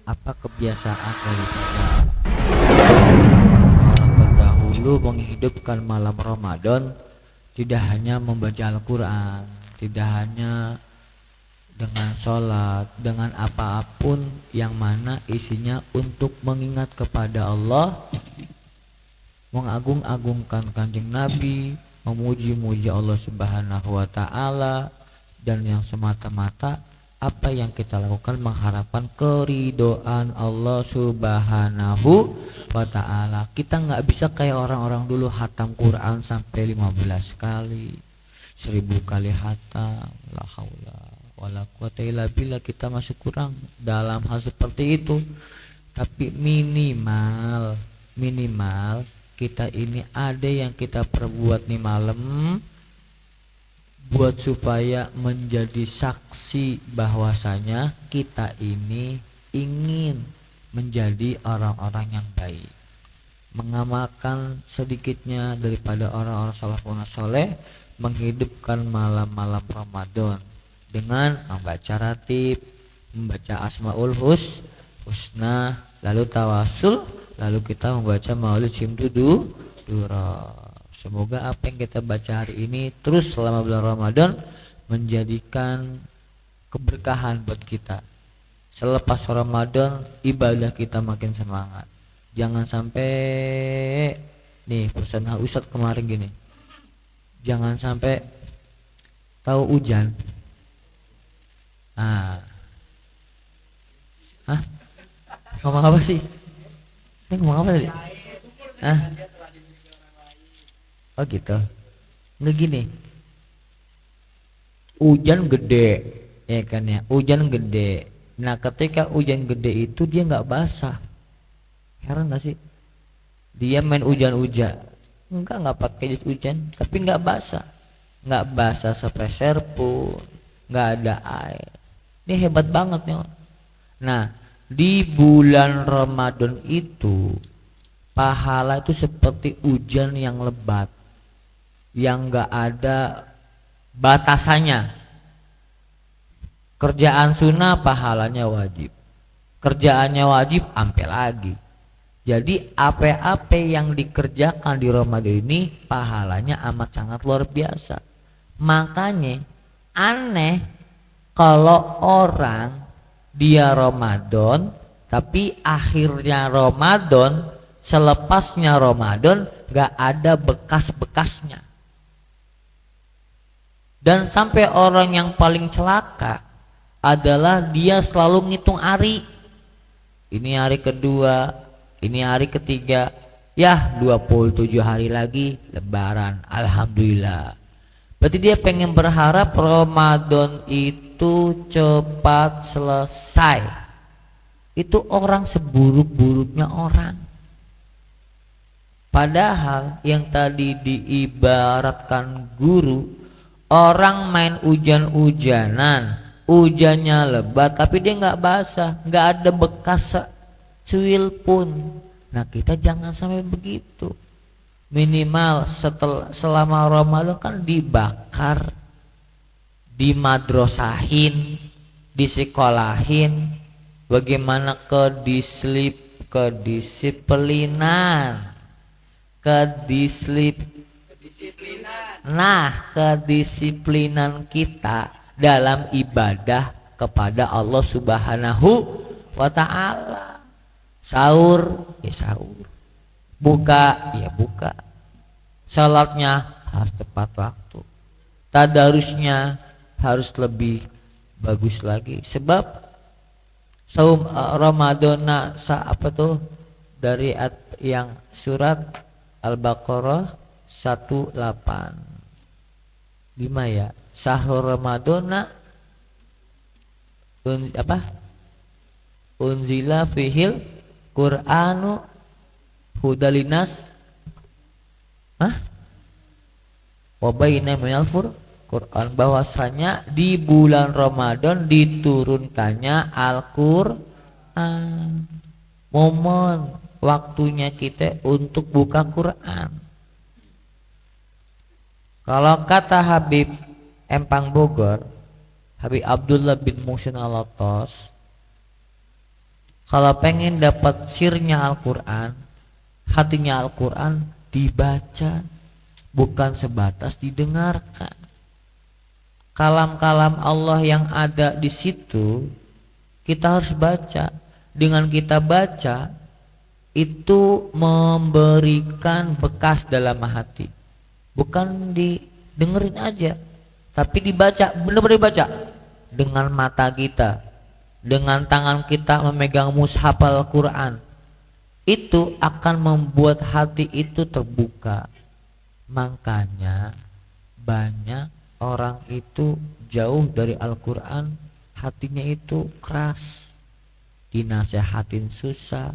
apa kebiasaan daripada orang terdahulu menghidupkan malam Ramadan tidak hanya membaca Al-Quran, tidak hanya dengan sholat, dengan apapun yang mana isinya untuk mengingat kepada Allah, mengagung-agungkan Kanjeng Nabi, memuji-muji Allah Subhanahu wa taala, dan yang semata-mata apa yang kita lakukan mengharapkan keridhaan Allah Subhanahu wa taala. Kita nggak bisa kayak orang-orang dulu hatam Quran sampai 15 kali, 1000 kali hatam. La haula wala quwata illa billah, kita masih kurang dalam hal seperti itu. Tapi minimal kita ini ada yang kita perbuat nih malam buat supaya menjadi saksi bahwasanya kita ini ingin menjadi orang-orang yang baik, mengamalkan sedikitnya daripada orang-orang salafun saleh, menghidupkan malam-malam Ramadan dengan membaca ratib, membaca Asmaul Husna, lalu tawasul, lalu kita membaca Maulid Simdudu Dura. Semoga apa yang kita baca hari ini terus selama bulan Ramadan menjadikan keberkahan buat kita. Selepas Ramadan ibadah kita makin semangat. Jangan sampai nih pesan Ustadz kemarin gini. Jangan sampai tahu hujan. Hah? Ngomong apa sih? Ini ngomong apa tadi? Oh gitu. Nggak gini. Hujan gede, ya kan ya. Hujan gede. Nah, ketika hujan gede itu dia nggak basah. Heran nggak sih? Dia main hujan-hujan. Nggak pakai jas hujan, tapi nggak basah sepeser pun, nggak ada air. Ini hebat banget nih. Nah, di bulan Ramadan itu pahala itu seperti hujan yang lebat, yang nggak ada batasannya. Kerjaan sunnah pahalanya wajib, kerjaannya wajib ampe lagi. Jadi apa-apa yang dikerjakan di Ramadan ini pahalanya amat sangat luar biasa. Makanya aneh kalau orang dia Ramadan tapi akhirnya Ramadan, selepasnya Ramadan gak ada bekas-bekasnya. Dan sampai orang yang paling celaka adalah dia selalu ngitung hari. Ini hari kedua, ini hari ketiga, ya 27 hari lagi lebaran, alhamdulillah. Berarti dia pengen berharap Ramadan itu cepat selesai. Itu orang seburuk-buruknya orang. Padahal yang tadi diibaratkan guru, orang main hujan-hujanan, hujannya lebat tapi dia nggak basah, nggak ada bekas cuil pun. Nah, kita jangan sampai begitu. Minimal selama Ramadan kan dibakar, dimadrasahin, disekolahin, bagaimana kedisiplinan. Nah, kedisiplinan kita dalam ibadah kepada Allah Subhanahu wa taala. Sahur ya sahur, buka ya buka, salatnya harus tepat waktu, tadarusnya harus lebih bagus lagi. Sebab saum Ramadan apa tuh dari yang surat Al-Baqarah 185 ya, sahur Ramadan apa unzila fihil Qur'anu hudalinas wabaina minal Quran, bahwasanya di bulan Ramadan diturunkannya Al-Qur'an. Momen waktunya kita untuk buka Quran. Kalau kata Habib Empang Bogor, Habib Abdullah bin Muhsin Al-Attas, Kalau pengen dapat sirnya Al-Quran, hatinya Al-Quran, dibaca, bukan sebatas didengarkan. Kalam-kalam Allah yang ada di situ kita harus baca. Dengan kita baca itu memberikan bekas dalam hati, bukan didengerin aja, tapi dibaca, benar-benar dibaca dengan mata kita, dengan tangan kita memegang mushaf Al-Quran. Itu akan membuat hati itu terbuka. Makanya banyak orang itu jauh dari Al-Quran, hatinya itu keras, dinasehatin susah,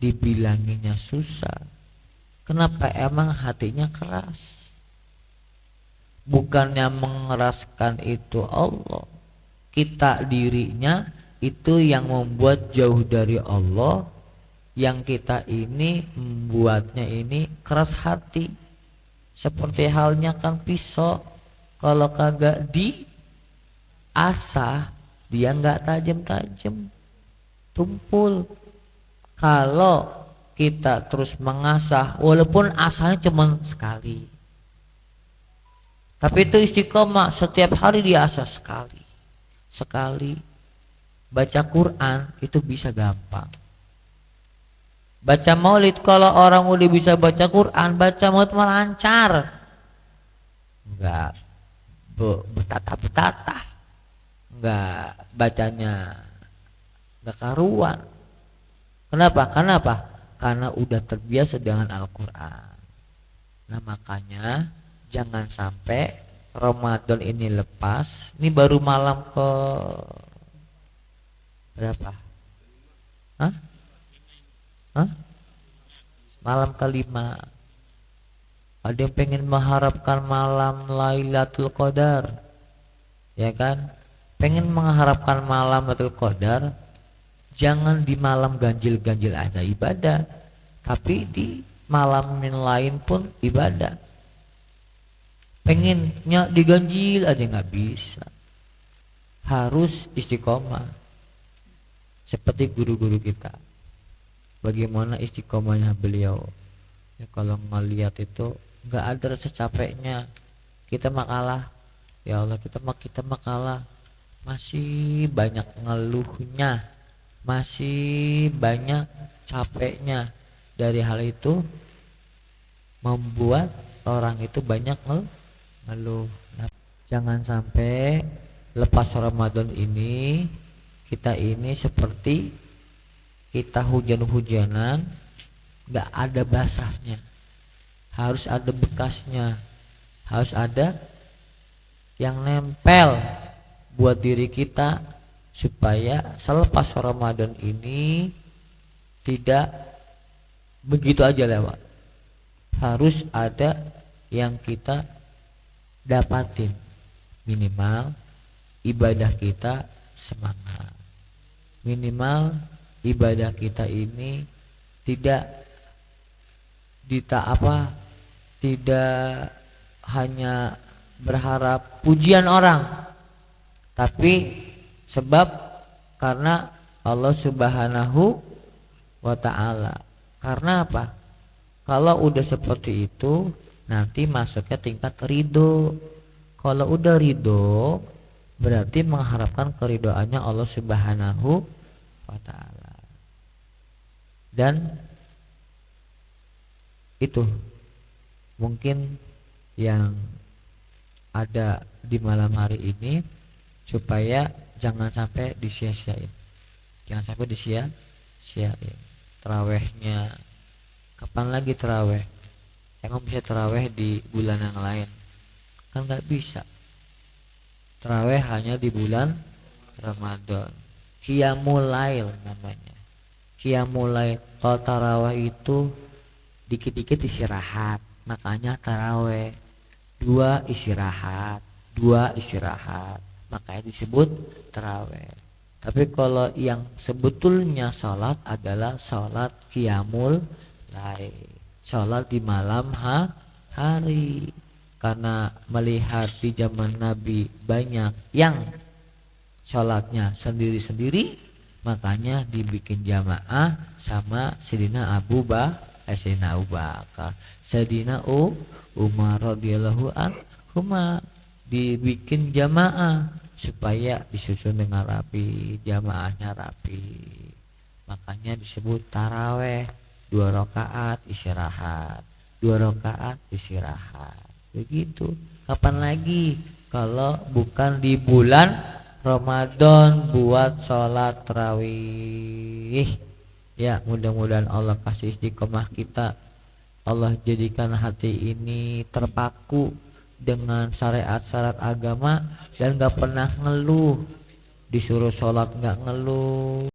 dibilanginya susah. Kenapa? Emang hatinya keras. Bukannya mengeraskan itu Allah, kita dirinya itu yang membuat jauh dari Allah, yang kita ini membuatnya ini keras hati. Seperti halnya kan pisau, kalau kagak diasah dia nggak tajam-tajam, tumpul. Kalau kita terus mengasah, walaupun asahnya cuma sekali, tapi itu istiqomah, setiap hari diasah sekali. Baca Quran itu bisa gampang. Baca maulid, kalau orang udah bisa baca Quran, baca maulid malah lancar, enggak betata-betata, enggak bacanya enggak karuan. Kenapa? Karena udah terbiasa dengan Al-Quran. Nah makanya jangan sampai Ramadan ini lepas. Ini baru malam ke berapa? Hah? Malam kelima. Ada yang pengen mengharapkan malam Lailatul Qadar, ya kan? Pengen mengharapkan malam Lailatul Qadar, jangan di malam ganjil-ganjil aja ibadah, tapi di malam yang lain pun ibadah. Pengennya diganjil aja nggak bisa, harus istiqomah. Seperti guru-guru kita, bagaimana istiqomahnya beliau ya, kalau ngelihat itu nggak ada rasa capeknya. Kita makalah, ya Allah, kita makalah, masih banyak ngeluhnya, masih banyak capeknya. Dari hal itu membuat orang itu banyak ngeluh. Nah, jangan sampai lepas Ramadan ini kita ini seperti kita hujan-hujanan, nggak ada basahnya, harus ada bekasnya, harus ada yang nempel buat diri kita, supaya selepas Ramadan ini tidak begitu aja lewat. Harus ada yang kita dapatin, minimal ibadah kita semangat, minimal ibadah kita ini tidak tidak hanya berharap pujian orang, tapi sebab karena Allah Subhanahu wa ta'ala. Karena apa? Kalau udah seperti itu nanti masuknya tingkat ridho. Kalau udah ridho berarti mengharapkan keridhoannya Allah Subhanahu wa ta'ala. Dan itu mungkin yang ada di malam hari ini, supaya jangan sampai disia-siain, jangan sampai disia-siain. Terawihnya kapan lagi terawih? Emang bisa terawih di bulan yang lain? Kan nggak bisa. Terawih hanya di bulan Ramadan. Qiyamul Lail namanya. Qiyamul Lail. Kalau tarawih itu dikit-dikit istirahat, makanya tarawih. Dua istirahat, makanya disebut tarawih. Tapi kalau yang sebetulnya sholat adalah sholat qiyamul lail, sholat di malam hari. Karena melihat di zaman Nabi banyak yang sholatnya sendiri-sendiri, makanya dibikin jamaah sama Sayyidina Sayyidina Abu Bakar, Sayyidina Umar radhiyallahu anhu dibikin jamaah supaya disusun dengan rapi, jamaahnya rapi, makanya disebut taraweh, 2 rakaat istirahat, 2 rakaat istirahat, begitu. Kapan lagi kalau bukan di bulan Ramadan buat sholat tarawih. Ya, mudah-mudahan Allah kasih istiqomah kita, Allah jadikan hati ini terpaku dengan syariat-syariat agama dan gak pernah ngeluh, disuruh sholat gak ngeluh,